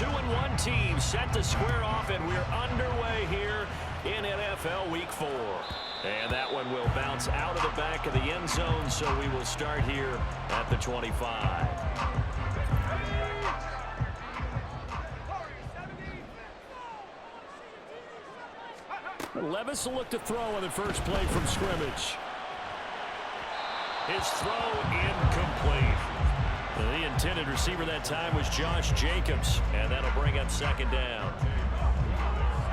2-1 team set to square off, and we're underway here in NFL Week 4. And that one will bounce out of the back of the end zone, so we will start here at the 25. Levis will look to throw on the first play from scrimmage. His throw incomplete. The intended receiver that time was Josh Jacobs, and that'll bring up second down.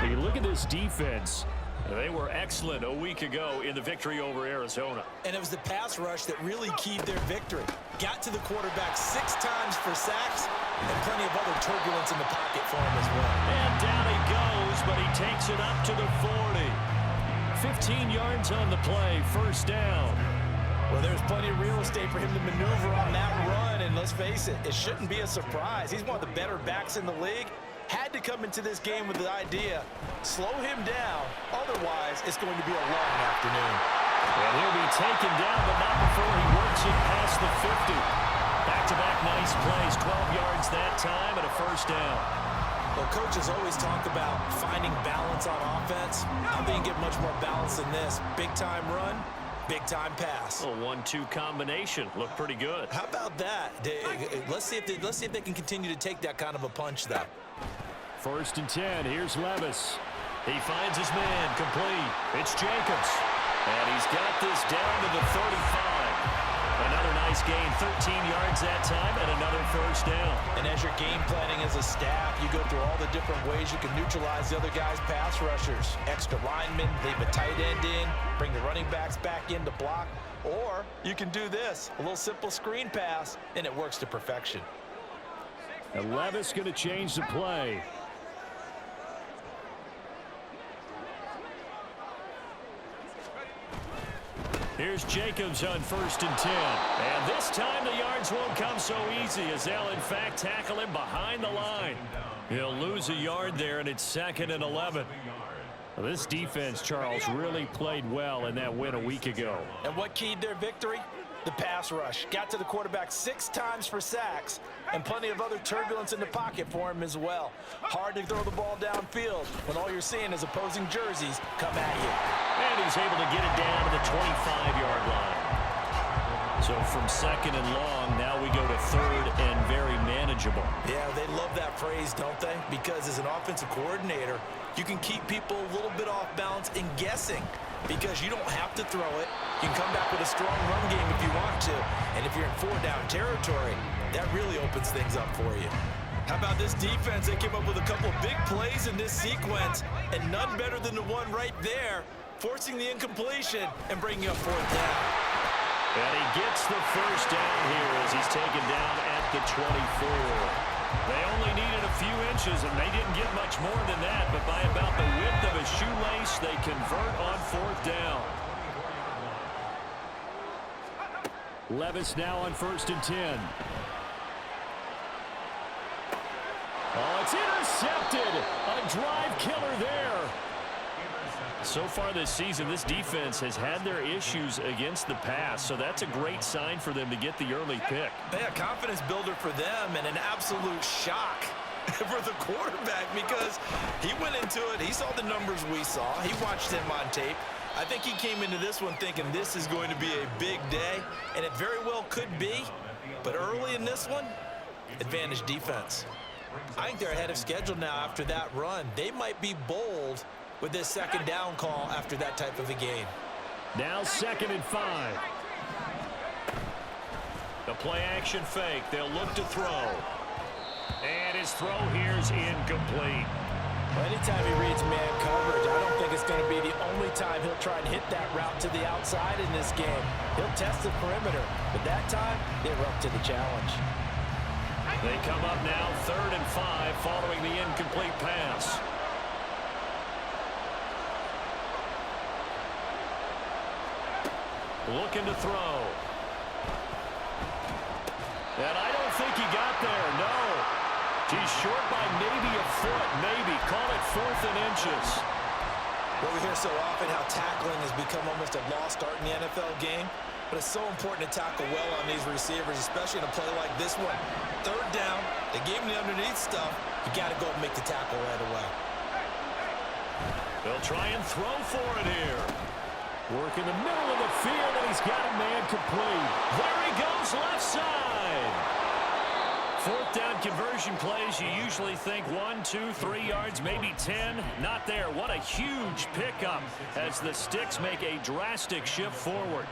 When you look at this defense, they were excellent a week ago in the victory over Arizona. And it was the pass rush that really keyed their victory. Got to the quarterback 6 times for sacks and plenty of other turbulence in the pocket for him as well. And down he goes, but he takes it up to the 40. 15 yards on the play, first down. Well, there's plenty of real estate for him to maneuver on that run, and let's face it, it shouldn't be a surprise. He's one of the better backs in the league. Had to come into this game with the idea, slow him down, otherwise it's going to be a long afternoon. And he'll be taken down, but not before he works it past the 50. Back-to-back nice plays, 12 yards that time, and a first down. Well, coaches always talk about finding balance on offense. I don't think you get much more balance than this. Big-time run, big-time pass. A 1-2 combination. Looked pretty good. How about that? Let's see if they can continue to take that kind of a punch, though. First and 10. Here's Levis. He finds his man complete. It's Jacobs. And he's got this down to the 35. Another nice gain, 13 yards that time, and another first down. And as you're game planning as a staff, you go through all the different ways you can neutralize the other guy's pass rushers. Extra linemen, leave a tight end in, bring the running backs back in to block. Or you can do this, a little simple screen pass, and it works to perfection. And Levis going to change the play. Here's Jacobs on first and 10. And this time the yards won't come so easy as they'll, in fact, tackle him behind the line. He'll lose a yard there, and it's 2nd and 11. Well, this defense, Charles, really played well in that win a week ago. And what keyed their victory? The pass rush. Got to the quarterback 6 times for sacks, and plenty of other turbulence in the pocket for him as well. Hard to throw the ball downfield when all you're seeing is opposing jerseys come at you. And he's able to get it down to the 25-yard line. So from 2nd and long, now we go to 3rd and very manageable. Yeah, they love that phrase, don't they? Because as an offensive coordinator, you can keep people a little bit off balance and guessing because you don't have to throw it. You can come back with a strong run game if you want to. And if you're in 4-down territory, that really opens things up for you. How about this defense? They came up with a couple big plays in this sequence, and none better than the one right there, forcing the incompletion and bringing up 4th down. And he gets the first down here as he's taken down at the 24. They only needed a few inches, and they didn't get much more than that, but by about the width of a shoelace, they convert on 4th down. Levis now on first and 10. Oh, it's intercepted. A drive killer there. So far this season, this defense has had their issues against the pass, so that's a great sign for them to get the early pick. Yeah, confidence builder for them and an absolute shock for the quarterback because he went into it. He saw the numbers we saw. He watched him on tape. I think he came into this one thinking this is going to be a big day, and it very well could be. But early in this one, advantage defense. I think they're ahead of schedule now after that run. They might be bold with this 2nd down call after that type of a game. Now 2nd and 5. The play action fake. They'll look to throw. And his throw here is incomplete. Well, anytime he reads man coverage, I don't think it's going to be the only time he'll try and hit that route to the outside in this game. He'll test the perimeter, but that time, they were up to the challenge. They come up now 3rd and 5 following the incomplete pass. Looking to throw. And I don't think he got there, no. He's short by maybe a foot, maybe. Call it 4th and inches. Well, we hear so often how tackling has become almost a lost art in the NFL game. but it's so important to tackle well on these receivers, especially in a play like this one. Third down, they gave him the underneath stuff. You got to go and make the tackle right away. They'll try and throw for it here. Work in the middle of the field, and he's got a man complete. There he goes, left side. Fourth down conversion plays, you usually think 1, 2, 3 yards, maybe 10. Not there. What a huge pickup as the Sticks make a drastic shift forward.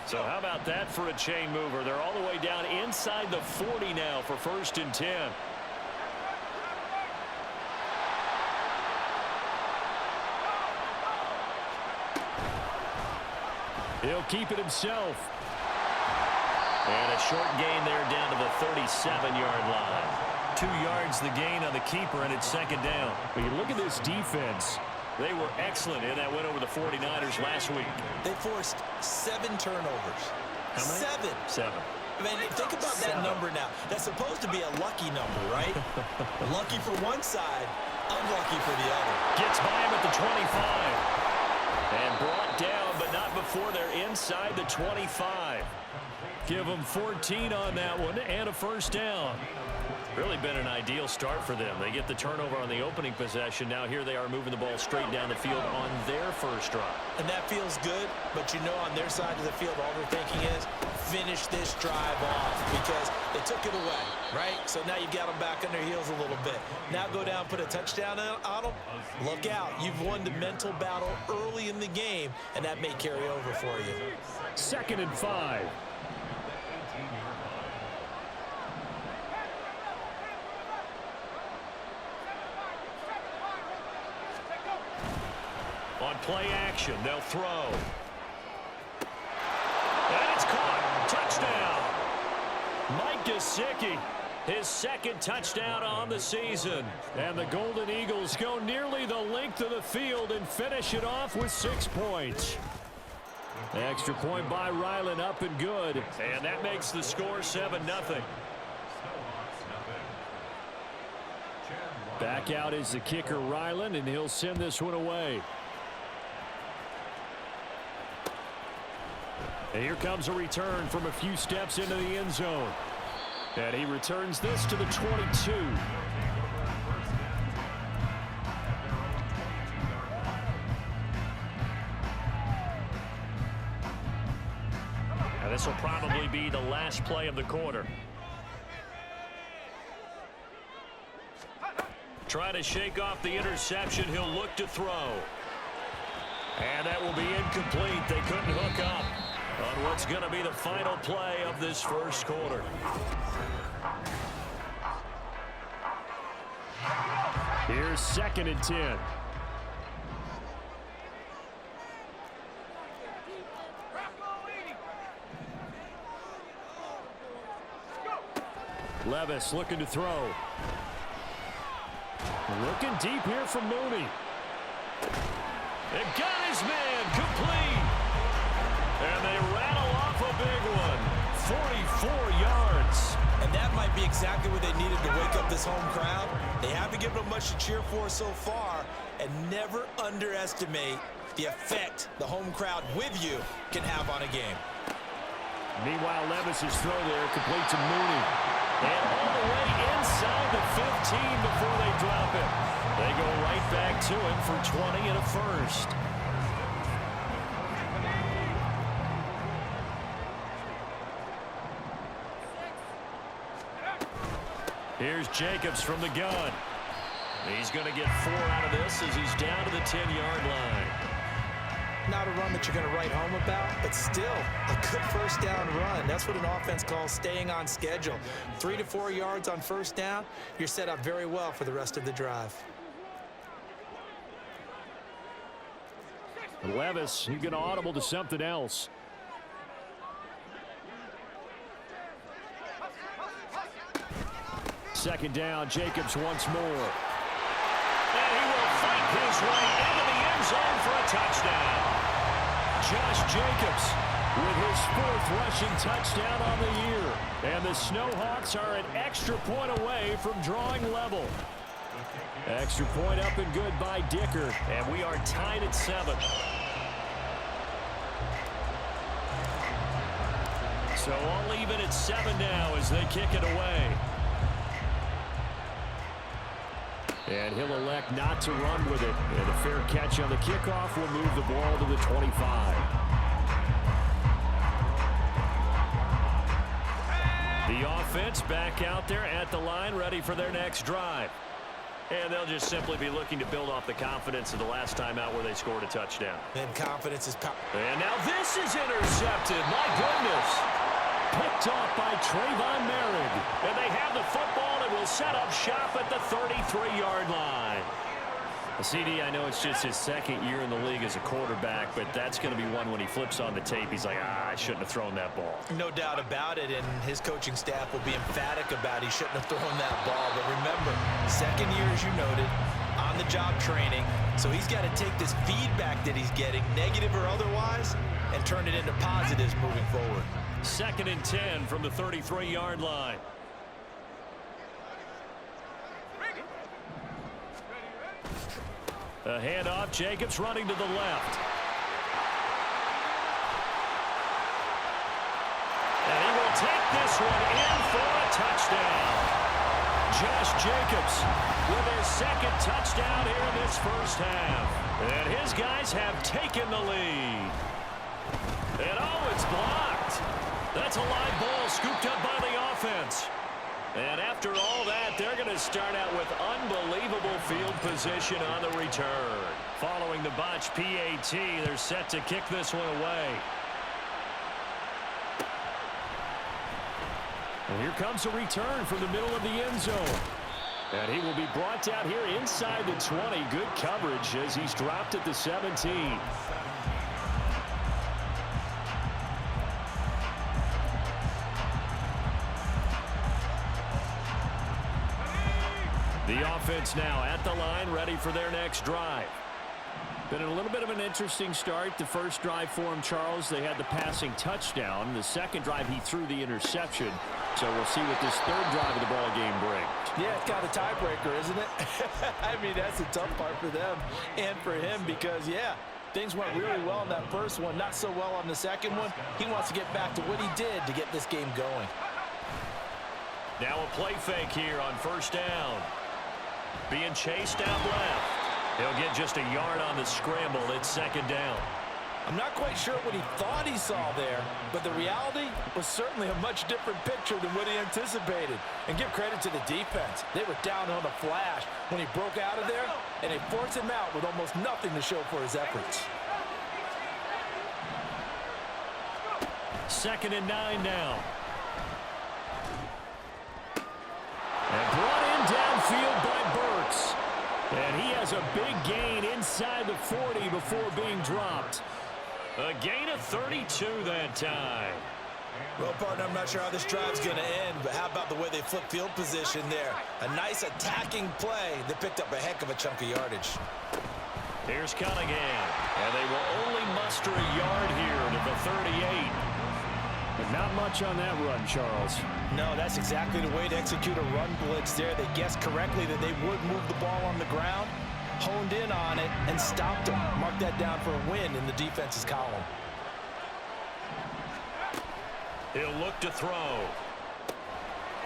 So how about that for a chain mover? They're all the way down inside the 40 now for 1st and 10. He'll keep it himself. And a short gain there down to the 37-yard line. 2 yards the gain on the keeper, and it's 2nd down. When you look at this defense, they were excellent in that win over the 49ers last week. They forced 7 turnovers. How many? 7. I mean, think about that number now. That's supposed to be a lucky number, right? Lucky for one side, unlucky for the other. Gets by him at the 25. And brought down, but not before they're inside the 25. Give them 14 on that one and a 1st down. Really been an ideal start for them. They get the turnover on the opening possession. Now here they are moving the ball straight down the field on their first drive. And that feels good, but you know on their side of the field all they're thinking is finish this drive off because they took it away, right? So now you got them back on their heels a little bit. Now go down, put a touchdown on them. Look out. You've won the mental battle early in the game, and that may carry over for you. 2nd and 5. On play action, they'll throw. And it's caught. Touchdown. Mike Gesicki, his 2nd touchdown on the season. And the Golden Eagles go nearly the length of the field and finish it off with 6 points. Extra point by Ryland, up and good. And that makes the score 7-0. Back out is the kicker, Ryland, and he'll send this one away. And here comes a return from a few steps into the end zone. And he returns this to the 22. And this will probably be the last play of the quarter. Try to shake off the interception. He'll look to throw. And that will be incomplete. They couldn't hook up on what's going to be the final play of this first quarter. Here's 2nd and 10. Levis looking to throw. Looking deep here from Mooney. And got his man complete. And they rattle off a big one. 44 yards. And that might be exactly what they needed to wake up this home crowd. They haven't given them much to cheer for so far. And never underestimate the effect the home crowd with you can have on a game. Meanwhile, Levis's throw there complete to Mooney. And all the way inside the 15 before they drop it. They go right back to him for 20 and a 1st. Here's Jacobs from the gun. He's going to get 4 out of this as he's down to the 10-yard line. Not a run that you're going to write home about, but still a good 1st down run. That's what an offense calls staying on schedule. 3 to 4 yards on 1st down, you're set up very well for the rest of the drive. Levis, he's going to audible to something else. Second down, Jacobs once more. And he will fight his way into the end zone for a touchdown. Josh Jacobs with his 4th rushing touchdown on the year. And the Snwhwks are an extra point away from drawing level. Extra point up and good by Dicker. And we are tied at 7. So all even at 7 now as they kick it away. And he'll elect not to run with it. And a fair catch on the kickoff will move the ball to the 25. The offense back out there at the line, ready for their next drive. And they'll just simply be looking to build off the confidence of the last time out where they scored a touchdown. And confidence is power. And now this is intercepted. My goodness. Picked off by Trayvon Merrick. And they have the football and will set up shop at the 33-yard line. CD, I know it's just his second year in the league as a quarterback, but that's going to be one when he flips on the tape. He's like, I shouldn't have thrown that ball. No doubt about it, and his coaching staff will be emphatic about he shouldn't have thrown that ball. But remember, second year, as you noted, on-the-job training, so he's got to take this feedback that he's getting, negative or otherwise, and turn it into positives moving forward. 2nd and 10 from the 33-yard line. A handoff, Jacobs running to the left. And he will take this one in for a touchdown. Josh Jacobs with his second touchdown here in this first half. And his guys have taken the lead. And oh, it's blocked. That's a live ball scooped up by the offense. And after all that, they're going to start out with unbelievable field position on the return. Following the botch PAT, they're set to kick this one away. And here comes a return from the middle of the end zone. And he will be brought down here inside the 20. Good coverage as he's dropped at the 17. The offense now at the line, ready for their next drive. Been a little bit of an interesting start. The first drive for him, Charles, they had the passing touchdown. The second drive, he threw the interception. So we'll see what this third drive of the ball game brings. Yeah, it's kind of a tiebreaker, isn't it? I mean, that's the tough part for them and for him because, yeah, things went really well in that first one, not so well on the second one. He wants to get back to what he did to get this game going. Now a play fake here on first down. Being chased out left. He'll get just a yard on the scramble. It's 2nd down. I'm not quite sure what he thought he saw there, but the reality was certainly a much different picture than what he anticipated. And give credit to the defense. They were down on the flash when he broke out of there, and they forced him out with almost nothing to show for his efforts. 2nd and 9 now. And brought in downfield by Burks. And he has a big gain inside the 40 before being dropped. A gain of 32 that time. Well, partner, I'm not sure how this drive's going to end, but how about the way they flip field position there? A nice attacking play that picked up a heck of a chunk of yardage. Here's Cunningham. And they will only muster a yard here to the 38. But not much on that run, Charles. No, that's exactly the way to execute a run blitz there. They guessed correctly that they would move the ball on the ground, honed in on it, and stopped them. Mark that down for a win in the defense's column. He'll look to throw.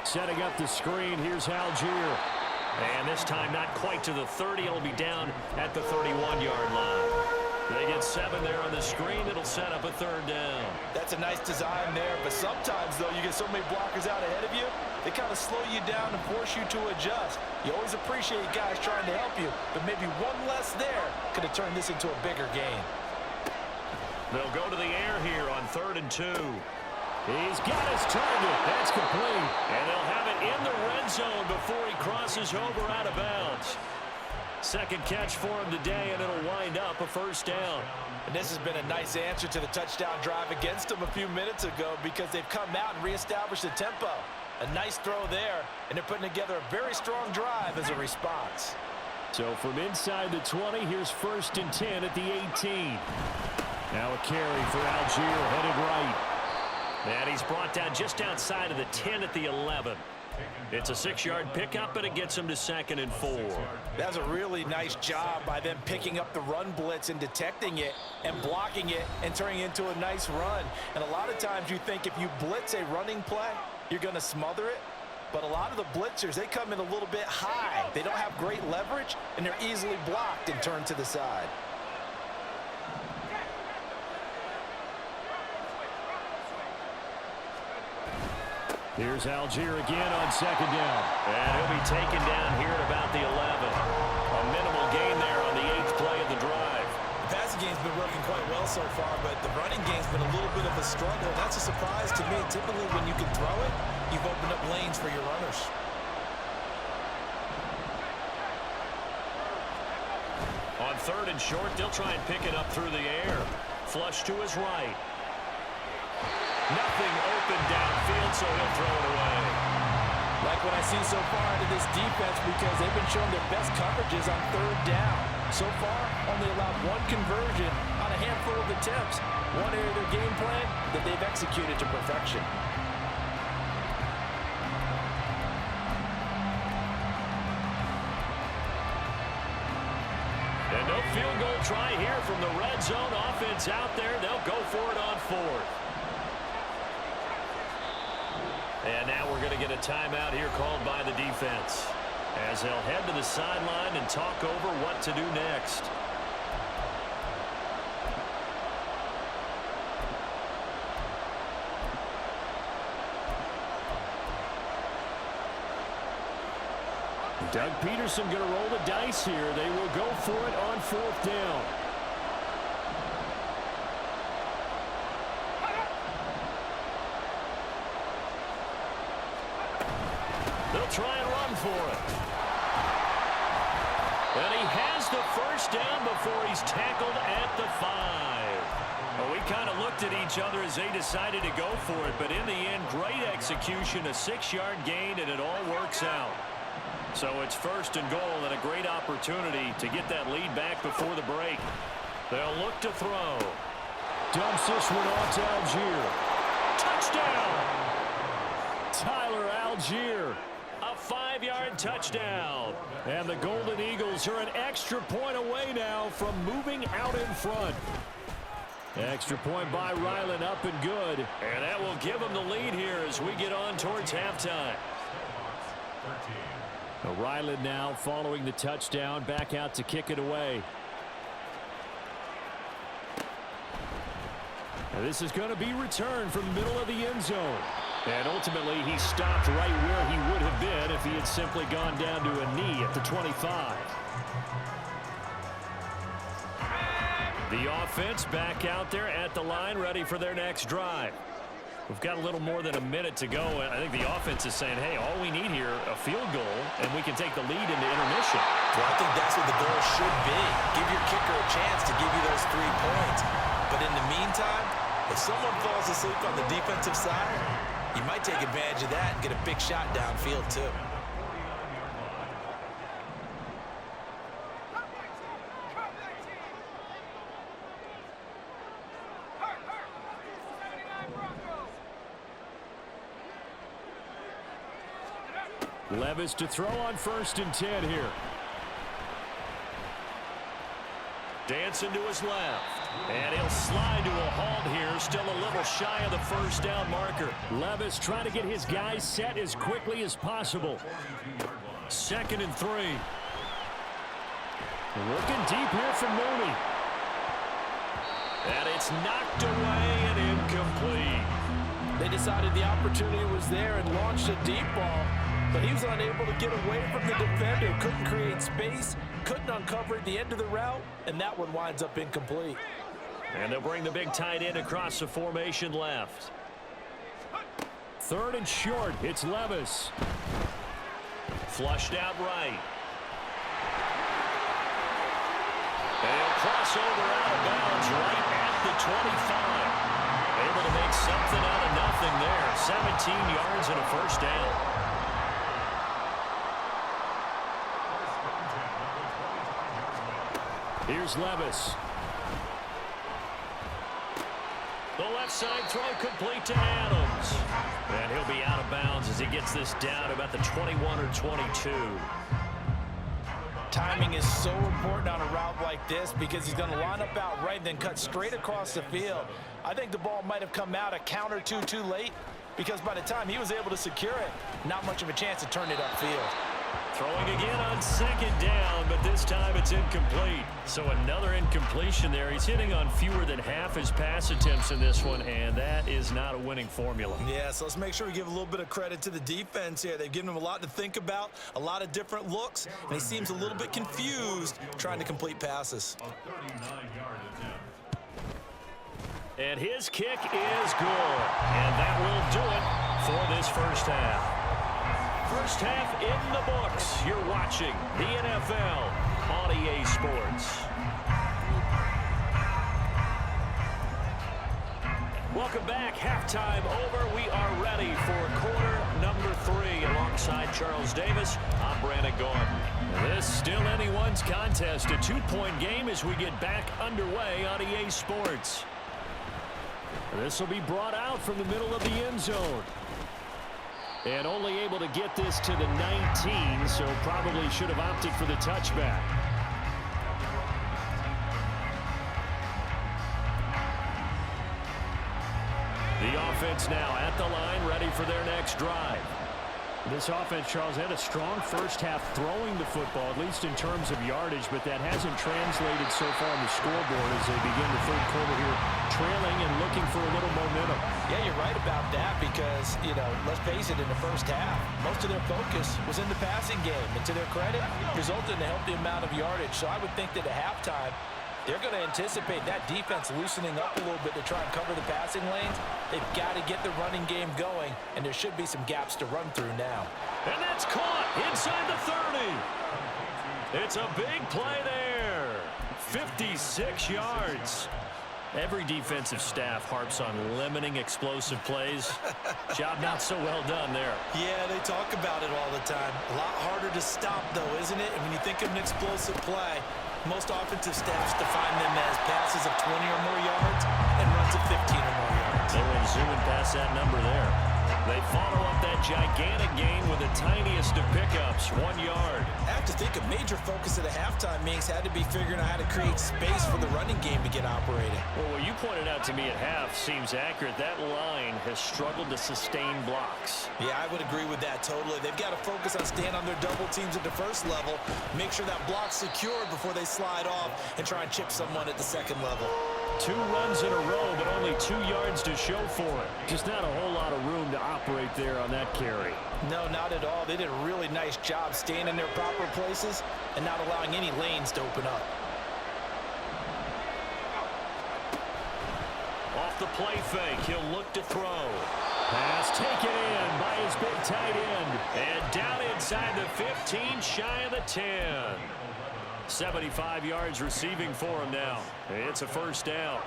Setting up the screen, here's Algier. And this time not quite to the 30. It'll be down at the 31-yard line. They get 7 there on the screen. It'll set up a 3rd down. That's a nice design there, but sometimes, though, you get so many blockers out ahead of you, they kind of slow you down and force you to adjust. You always appreciate guys trying to help you, but maybe one less there could have turned this into a bigger game. They'll go to the air here on 3rd and 2. He's got his target. That's complete. And they'll have it in the red zone before he crosses over out of bounds. Second catch for him today, and it'll wind up a 1st down. And this has been a nice answer to the touchdown drive against them a few minutes ago because they've come out and reestablished the tempo. A nice throw there, and they're putting together a very strong drive as a response. So from inside the 20, here's 1st and 10 at the 18. Now a carry for Algier, headed right. And he's brought down just outside of the 10 at the 11. It's a 6-yard pickup, and it gets him to 2nd and 4. That's a really nice job by them picking up the run blitz and detecting it and blocking it and turning it into a nice run. And a lot of times you think if you blitz a running play, you're going to smother it. But a lot of the blitzers, they come in a little bit high. They don't have great leverage, and they're easily blocked and turned to the side. Here's Algier again on 2nd down. And he'll be taken down here at about the 11. A minimal gain there on the 8th play of the drive. The passing game's been working quite well so far, but the running game's been a little bit of a struggle. That's a surprise to me. Typically, when you can throw it, you've opened up lanes for your runners. On 3rd and short, they'll try and pick it up through the air. Flush to his right. Nothing open downfield, so he'll throw it away. Like what I've seen so far into this defense, because they've been showing their best coverages on 3rd down. So far, only allowed 1 conversion on a handful of attempts. One area of their game plan that they've executed to perfection. And no field goal try here from the red zone offense out there. They'll go for it on 4th. And now we're going to get a timeout here called by the defense, as they'll head to the sideline and talk over what to do next. Doug Peterson going to roll the dice here. They will go for it on 4th down. They'll try and run for it. And he has the 1st down before he's tackled at the 5. Well, we kind of looked at each other as they decided to go for it, but in the end, great execution, a 6-yard gain, and it all works out. So it's 1st and goal, and a great opportunity to get that lead back before the break. They'll look to throw. Dumps this one off to Algier. Touchdown! Tyler Algier. A 5-yard touchdown. And the Golden Eagles are an extra point away now from moving out in front. Extra point by Ryland, up and good. And that will give them the lead here as we get on towards halftime. Ryland now following the touchdown, back out to kick it away. And this is going to be returned from the middle of the end zone. And ultimately, he stopped right where he would have been if he had simply gone down to a knee at the 25. The offense back out there at the line, ready for their next drive. We've got a little more than a minute to go, and I think the offense is saying, hey, all we need here, a field goal, and we can take the lead into intermission. Well, I think that's what the goal should be. Give your kicker a chance to give you those 3 points. But in the meantime, if someone falls asleep on the defensive side, you might take advantage of that and get a big shot downfield, too. Levis to throw on 1st and 10 here. Dancing to his left. And he'll slide to a halt here. Still a little shy of the 1st down marker. Levis trying to get his guys set as quickly as possible. 2nd and 3. Looking deep here from Mooney. And it's knocked away and incomplete. They decided the opportunity was there and launched a deep ball, but he was unable to get away from the defender. Couldn't create space, couldn't uncover at the end of the route, and that one winds up incomplete. And they'll bring the big tight end across the formation left. 3rd and short, it's Levis. Flushed out right. And cross over out of bounds right at the 25. Able to make something out of nothing there. 17 yards and a 1st down. Here's Levis. The left side throw complete to Adams. And he'll be out of bounds as he he gets this down about the 21 or 22. Timing is so important on a route like this because he's going to line up out right and then cut straight across the field. I think the ball might have come out a count or two too late because by the time he was able to secure it, not much of a chance to turn it upfield. Throwing again on second down, but this time it's incomplete. So another incompletion there. He's hitting on fewer than half his pass attempts in this one, and that is not a winning formula. Yeah, so let's make sure we give a little bit of credit to the defense here. They've given him a lot to think about, a lot of different looks, and he seems a little bit confused trying to complete passes. And his kick is good, and that will do it for this first half. First half in the books. You're watching the NFL on EA Sports. Welcome back. Halftime over. We are ready for quarter number 3. Alongside Charles Davis, I'm Brandon Gordon. This still anyone's contest. A 2-point game as we get back underway on EA Sports. This will be brought out from the middle of the end zone. And only able to get this to the 19, so probably should have opted for the touchback. The offense now at the line, ready for their next drive. This offense, Charles, had a strong first half throwing the football, at least in terms of yardage, but that hasn't translated so far on the scoreboard as they begin the third quarter here, trailing and looking for a little momentum. Yeah, you're right about that because, you know, let's face it, in the first half, most of their focus was in the passing game. And to their credit, resulted in a healthy amount of yardage. So I would think that at halftime, they're going to anticipate that defense loosening up a little bit to try and cover the passing lanes. They've got to get the running game going, and there should be some gaps to run through now. And that's caught inside the 30. It's a big play there. 56 yards. Every defensive staff harps on limiting explosive plays. Job not so well done there. Yeah, they talk about it all the time. A lot harder to stop, though, isn't it? And when you think of an explosive play, most offensive staffs define them as passes of 20 or more yards and runs of 15 or more yards. They will zoom and pass that number there. They follow up that gigantic gain with the tiniest of pickups, 1 yard. I have to think a major focus of the halftime meetings had to be figuring out how to create space for the running game to get operating. Well, what you pointed out to me at half seems accurate. That line has struggled to sustain blocks. Yeah, I would agree with that totally. They've got to focus on staying on their double teams at the first level, make sure that block's secured before they slide off and try and chip someone at the second level. 2 runs in a row, but only 2 yards to show for it. Just not a whole lot of room to operate there on that carry. No, not at all. They did a really nice job staying in their proper places and not allowing any lanes to open up. Off the play fake, he'll look to throw. Pass taken in by his big tight end. And down inside the 15, shy of the 10. 75 yards receiving for him now. It's a first down.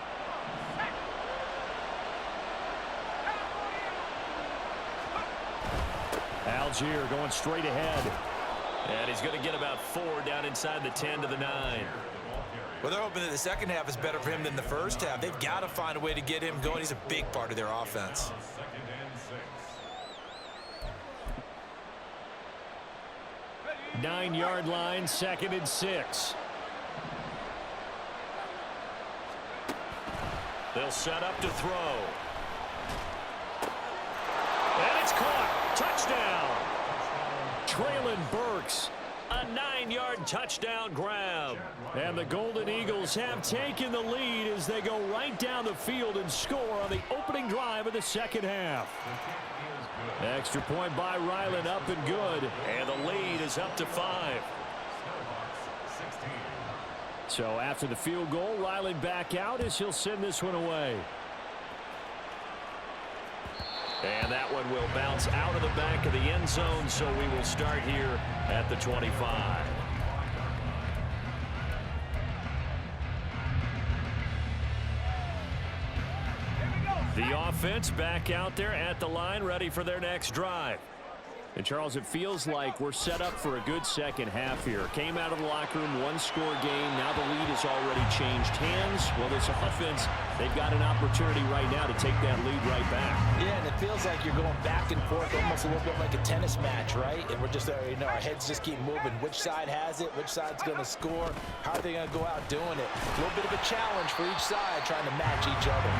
Algier going straight ahead. And he's going to get about 4 down inside the 10 to the 9. Well, they're hoping that the second half is better for him than the first half. They've got to find a way to get him going. He's a big part of their offense. Nine-yard line, 2nd and 6. They'll set up to throw. And it's caught. Touchdown. Traylon Burks. A 9-yard touchdown grab. And the Golden Eagles have taken the lead as they go right down the field and score on the opening drive of the second half. Extra point by Ryland, up and good. And the lead is up to 5. So after the field goal, Ryland back out as he'll send this one away. And that one will bounce out of the back of the end zone, so we will start here at the 25. The offense back out there at the line, ready for their next drive. And, Charles, it feels like we're set up for a good second half here. Came out of the locker room, 1-score game. Now the lead has already changed hands. Well, this offense, they've got an opportunity right now to take that lead right back. Yeah, and the feels like you're going back and forth, almost a little bit like a tennis match, right? And we're just, our heads just keep moving. Which side has it? Which side's going to score? How are they going to go out doing it? A little bit of a challenge for each side, trying to match each other.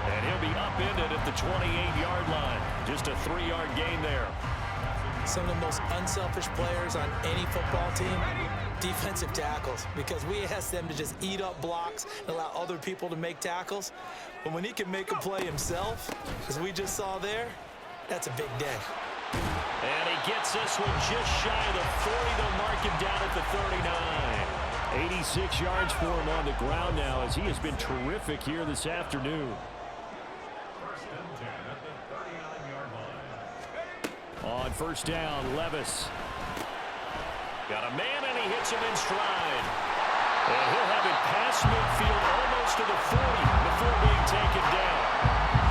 And he'll be upended at the 28-yard line. Just a 3-yard gain there. Some of the most unselfish players on any football team, defensive tackles, because we ask them to just eat up blocks and allow other people to make tackles. But when he can make a play himself, as we just saw there, that's a big day. And he gets this one just shy of the 40. They'll mark him down at the 39. 86 yards for him on the ground now, as he has been terrific here this afternoon. On first down, Levis. Got a man, and he hits him in stride. And he'll have it past midfield almost to the 40 before being taken down.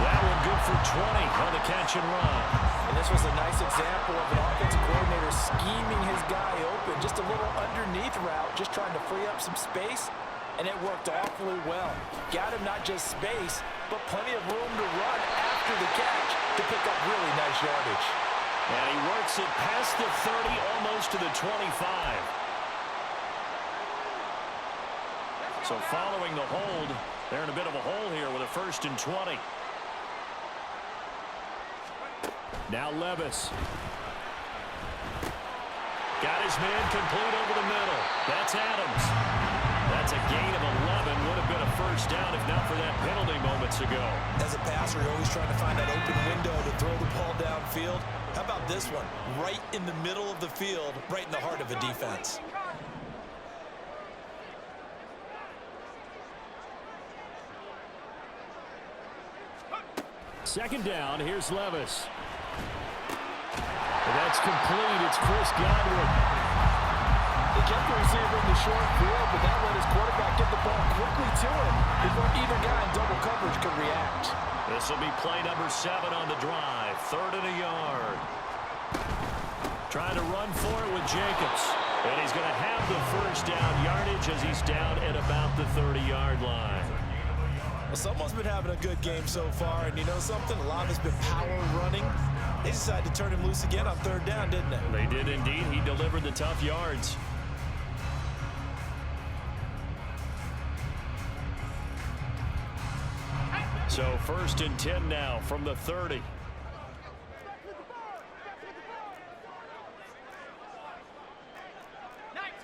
That one good for 20 on the catch and run. And this was a nice example of an offensive coordinator scheming his guy open. Just a little underneath route, just trying to free up some space. And it worked awfully well. Got him not just space, but plenty of room to run after the catch to pick up really nice yardage. And he works it past the 30, almost to the 25. So following the hold, they're in a bit of a hole here with a 1st and 20. Now Levis. Got his man complete over the middle. That's Adams. That's a gain of 11. Would have been a first down if not for that penalty moments ago. As a passer, you're always trying to find that open window to throw the ball downfield. How about this one? Right in the middle of the field, right in the heart of a defense. Second down, here's Levis. And that's complete. It's Chris Godwin. They kept the receiver in the short field, but that let his quarterback get the ball quickly to him before either guy in double coverage could react. This will be play number 7 on the drive. 3rd and a yard. Trying to run for it with Jacobs. And he's going to have the first down yardage as he's down at about the 30-yard line. Well, someone's been having a good game so far, and you know something? A lot has been power running. They decided to turn him loose again on 3rd down, didn't they? They did indeed. He delivered the tough yards. So 1st and 10 now from the 30.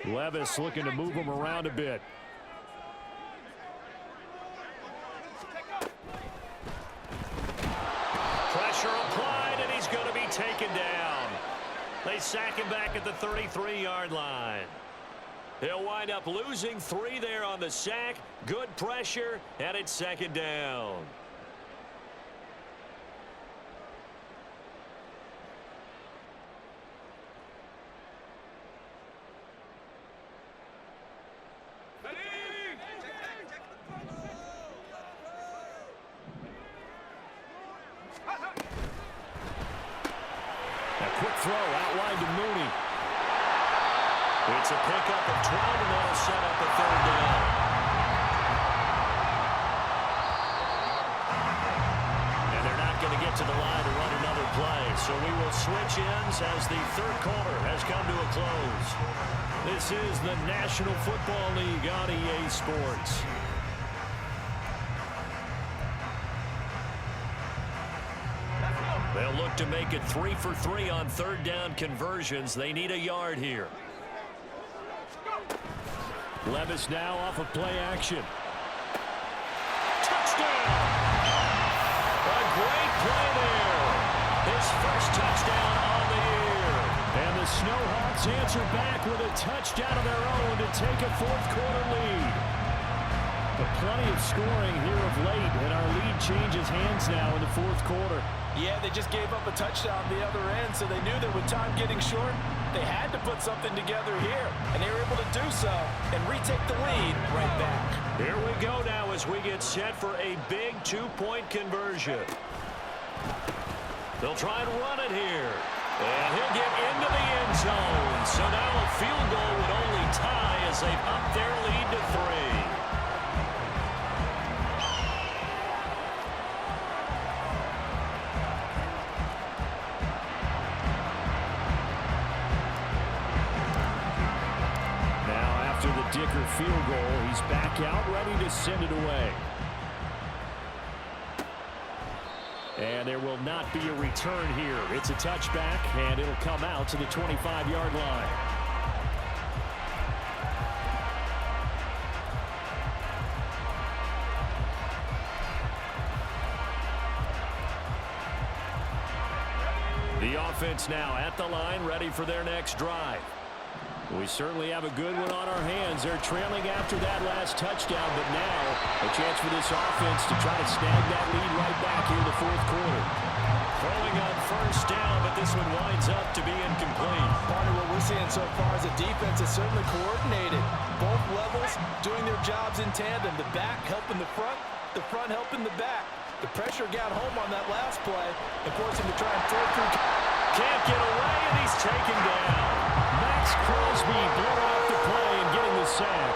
Levis looking to move him around a bit. Pressure applied, and he's going to be taken down. They sack him back at the 33-yard line. He'll wind up losing 3 there on the sack. Good pressure, and it's 2nd down. Throw out wide to Mooney. It's a pickup of 12, and that'll set up a 3rd down. And they're not going to get to the line to run another play. So we will switch ends as the 3rd quarter has come to a close. This is the National Football League on EA Sports. They'll look to make it 3 for 3 on 3rd down conversions. They need a yard here. Levis now off of play action. Touchdown! A great play there. His first touchdown on the year. And the Snwhwks answer back with a touchdown of their own to take a 4th quarter lead. But plenty of scoring here of late, and our lead changes hands now in the 4th quarter. Yeah, they just gave up a touchdown on the other end, so they knew that with time getting short, they had to put something together here, and they were able to do so and retake the lead right back. Here we go now as we get set for a big 2-point conversion. They'll try and run it here, and he'll get into the end zone. So now a field goal would only tie as they've upped their lead to 3. Dicker field goal. He's back out, ready to send it away. And there will not be a return here. It's a touchback, and it'll come out to the 25-yard line. The offense now at the line, ready for their next drive. We certainly have a good one on our hands. They're trailing after that last touchdown, but now a chance for this offense to try to snag that lead right back here in the fourth quarter. Throwing on first down, but this one winds up to be incomplete. Part of what we're seeing so far is the defense is certainly coordinated. Both levels doing their jobs in tandem. The back helping the front helping the back. The pressure got home on that last play and forced him to try and throw through. Can't get away, and he's taken down. Max Crosby blowing up the play and getting the sack.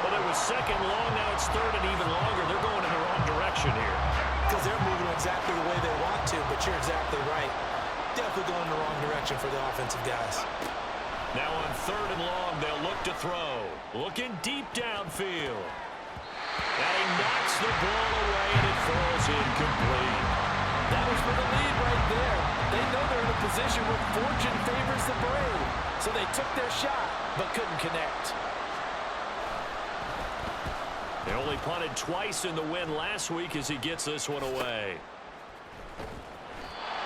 Well, it was second long, now it's third and even longer. They're going in the wrong direction here. Because they're moving exactly the way they want to, but you're exactly right. Definitely going in the wrong direction for the offensive guys. Now on third and long, they'll look to throw. Looking deep downfield. And he knocks the ball away, and it falls incomplete. That was for the lead right there. They know they're in a position where fortune favors the brave. So they took their shot, but couldn't connect. They only punted twice in the win last week as he gets this one away.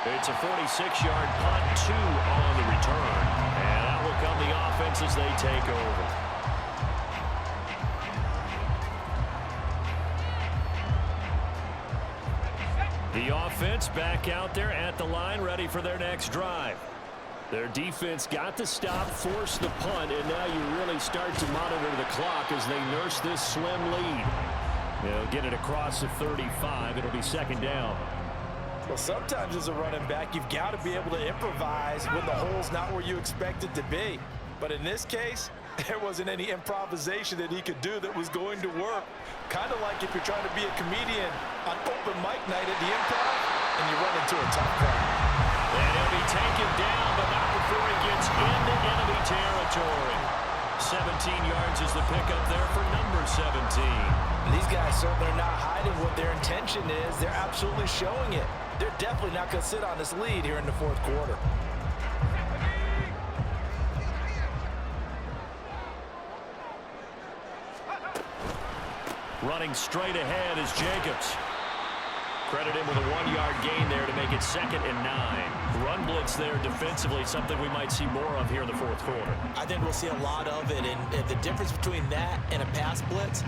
It's a 46-yard punt, 2 on the return. And out will come the offense as they take over. The offense back out there at the line, ready for their next drive. Their defense got the stop, forced the punt, and now you really start to monitor the clock as they nurse this slim lead. They'll get it across the 35. It'll be second down. Well, sometimes as a running back, you've got to be able to improvise when the hole's not where you expect it to be. But in this case, there wasn't any improvisation that he could do that was going to work. Kind of like if you're trying to be a comedian on open mic night at the Improv and you run into a tough crowd. And he'll be taken down, but not before he gets into enemy territory. 17 yards is the pickup there for number 17. These guys certainly are not hiding what their intention is. They're absolutely showing it. They're definitely not going to sit on this lead here in the fourth quarter. Running straight ahead is Jacobs. Credit him with a 1-yard gain there to make it 2nd and 9. Run blitz there defensively, something we might see more of here in the fourth quarter. I think we'll see a lot of it, and the difference between that and a pass blitz,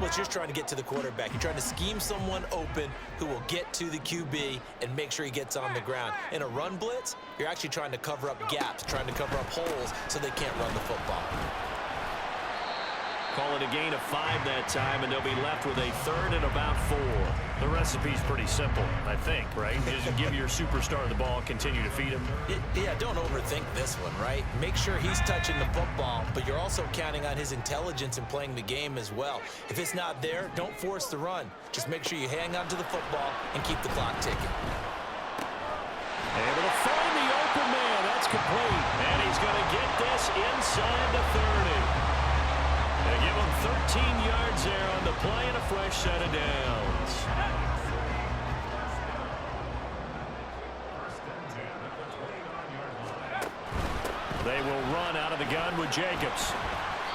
you're just trying to get to the quarterback. You're trying to scheme someone open who will get to the QB and make sure he gets on the ground. In a run blitz, you're actually trying to cover up gaps, trying to cover up holes so they can't run the football. Call it a gain of 5 that time, and they'll be left with a 3rd and about 4. The recipe's pretty simple, I think, right? Just give your superstar the ball, continue to feed him. Yeah, don't overthink this one, right? Make sure he's touching the football, but you're also counting on his intelligence in playing the game as well. If it's not there, don't force the run. Just make sure you hang on to the football and keep the clock ticking. Able to find the open man. That's complete. And he's going to get this inside the 30. They give him 13 yards there on the play and a fresh set of downs. They will run out of the gun with Jacobs.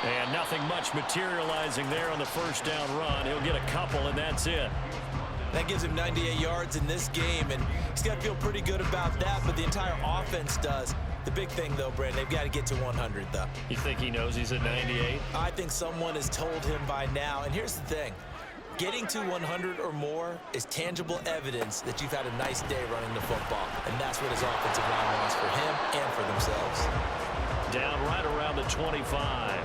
And nothing much materializing there on the first down run. He'll get a couple, and that's it. That gives him 98 yards in this game, and he's got to feel pretty good about that, but the entire offense does. The big thing, though, Brandon, they've got to get to 100, though. You think he knows he's at 98? I think someone has told him by now. And here's the thing. Getting to 100 or more is tangible evidence that you've had a nice day running the football. And that's what his offensive line wants for him and for themselves. Down right around the 25.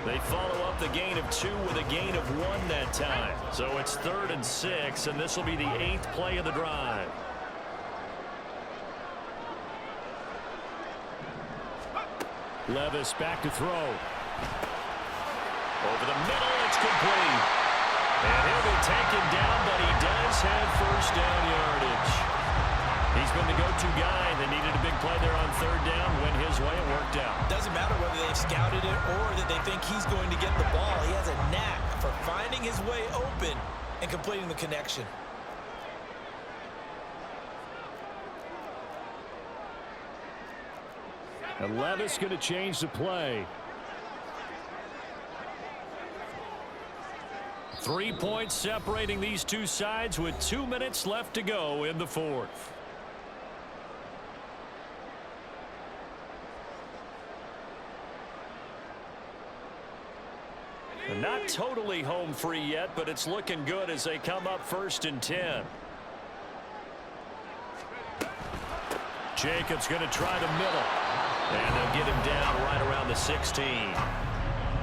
They follow up the gain of 2 with a gain of 1 that time. So it's 3rd and 6, and this will be the 8th play of the drive. Levis back to throw. Over the middle, it's complete. And he'll be taken down, but he does have first down yardage. He's been the go-to guy. They needed a big play there on third down. Went his way. It worked out. Doesn't matter whether they've scouted it or that they think he's going to get the ball. He has a knack for finding his way open and completing the connection. And Levis going to change the play. 3 points separating these two sides with 2 minutes left to go in the fourth. And not totally home free yet, but it's looking good as they come up 1st and 10. Jacobs going to try the middle. And they'll get him down right around the 16.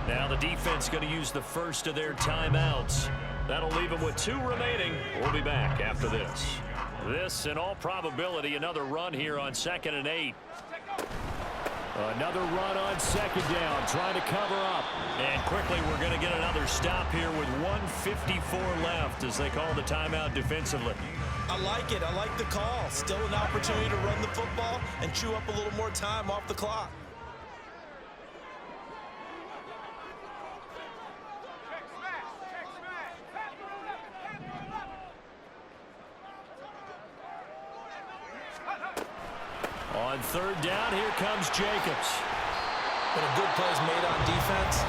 Now the defense going to use the first of their timeouts. That'll leave them with 2 remaining. We'll be back after this. This, in all probability, another run here on 2nd and 8. Another run on 2nd down, trying to cover up. And quickly, we're going to get another stop here with 1:54 left as they call the timeout defensively. I like it. I like the call. Still an opportunity to run the football and chew up a little more time off the clock. On 3rd down, here comes Jacobs. When a good play is made on defense,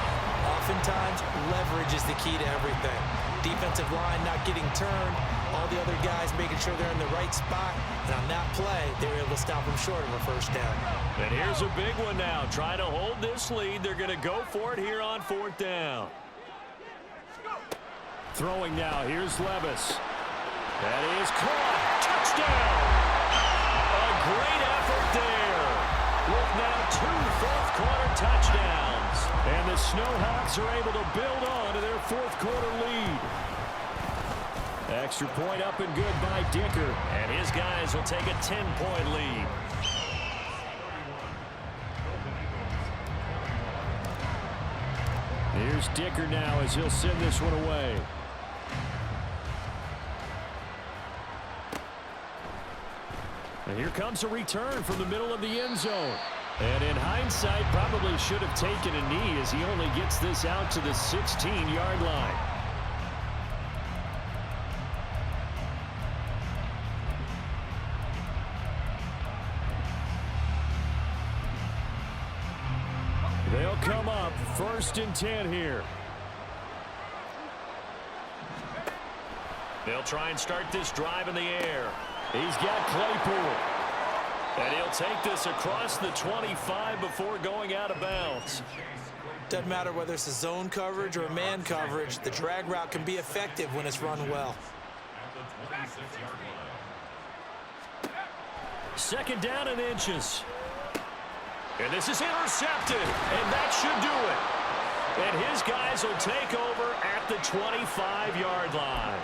oftentimes leverage is the key to everything. Defensive line not getting turned, all the other guys making sure they're in the right spot, and on that play, they were able to stop them short of a 1st down. And here's a big one now. Trying to hold this lead. They're going to go for it here on 4th down. Throwing now. Here's Levis. That is caught. Touchdown! A great effort there. With now 2 fourth-quarter touchdowns. And the Snwhwks are able to build on to their 4th-quarter lead. Extra point up and good by Dicker. And his guys will take a 10-point lead. Here's Dicker now as he'll send this one away. And here comes a return from the middle of the end zone. And in hindsight, probably should have taken a knee as he only gets this out to the 16-yard line. They'll come up 1st and 10 here. They'll try and start this drive in the air. He's got Claypool. And he'll take this across the 25 before going out of bounds. Doesn't matter whether it's a zone coverage or a man coverage, the drag route can be effective when it's run well. 2nd down and inches. And this is intercepted, and that should do it. And his guys will take over at the 25-yard line.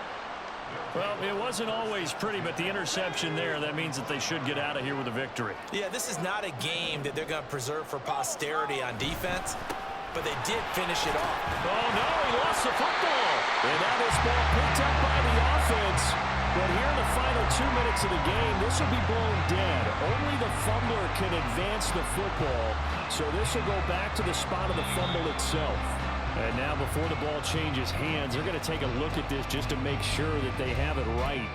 Well, it wasn't always pretty, but the interception there, that means that they should get out of here with a victory. Yeah, this is not a game that they're going to preserve for posterity on defense, but they did finish it off. Oh, no, he lost the football. And now this ball picked up by the offense. But here in the final 2 minutes of the game, this will be blown dead. Only the fumbler can advance the football, so this will go back to the spot of the fumble itself. And now before the ball changes hands, they're going to take a look at this just to make sure that they have it right.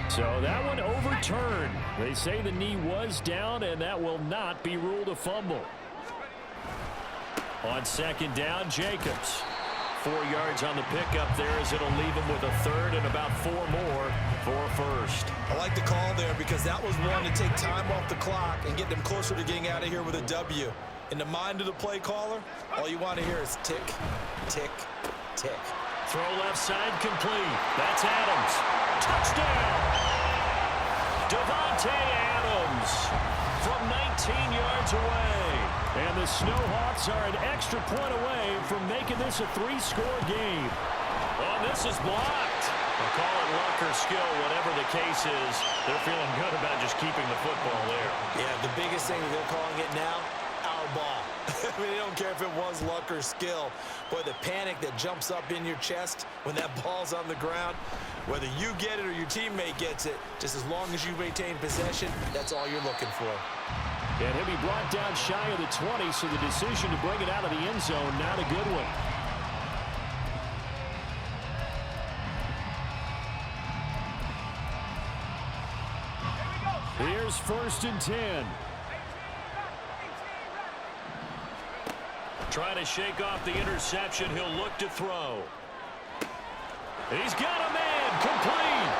So that one overturned. They say the knee was down, and that will not be ruled a fumble. On 2nd down, Jacobs. 4 yards on the pickup there as it'll leave him with a 3rd and about 4 more for a 1st. I like the call there because that was one to take time off the clock and get them closer to getting out of here with a W. In the mind of the play caller, all you want to hear is tick, tick, tick. Throw left side complete. That's Adams. Touchdown! Davante Adams from 19 yards away. And the Snwhwks are an extra point away from making this a 3-score game. Oh, this is blocked. They'll call it luck or skill, whatever the case is. They're feeling good about just keeping the football there. Yeah, the biggest thing they're calling it now, our ball. I mean, you don't care if it was luck or skill. Boy, the panic that jumps up in your chest when that ball's on the ground, whether you get it or your teammate gets it, just as long as you maintain possession, that's all you're looking for. And he'll be brought down shy of the 20, so the decision to bring it out of the end zone, not a good one. Here's 1st and 10. Trying to shake off the interception. He'll look to throw. He's got a man. Complete.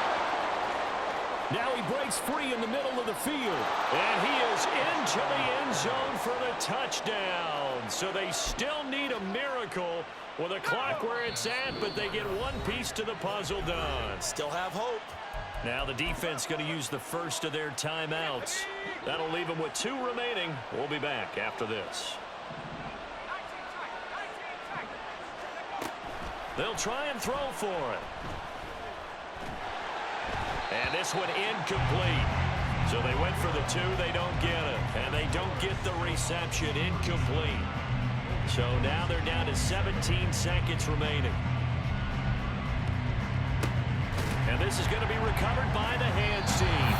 Now he breaks free in the middle of the field. And he is into the end zone for the touchdown. So they still need a miracle with a clock where it's at, but they get one piece to the puzzle done. Still have hope. Now the defense going to use the first of their timeouts. That'll leave them with 2 remaining. We'll be back after this. They'll try and throw for it. And this one incomplete. So they went for the 2. They don't get it. And they don't get the reception. Incomplete. So now they're down to 17 seconds remaining. And this is going to be recovered by the hands team.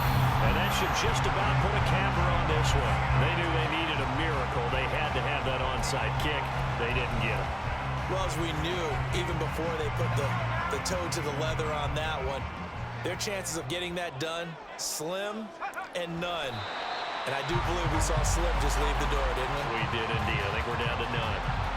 And that should just about put a capper on this one. They knew they needed a miracle. They had to have that onside kick. They didn't get it. Well, as we knew, even before they put the toe to the leather on that one, their chances of getting that done, slim and none. And I do believe we saw Slim just leave the door, didn't we? We did indeed. I think we're down to none.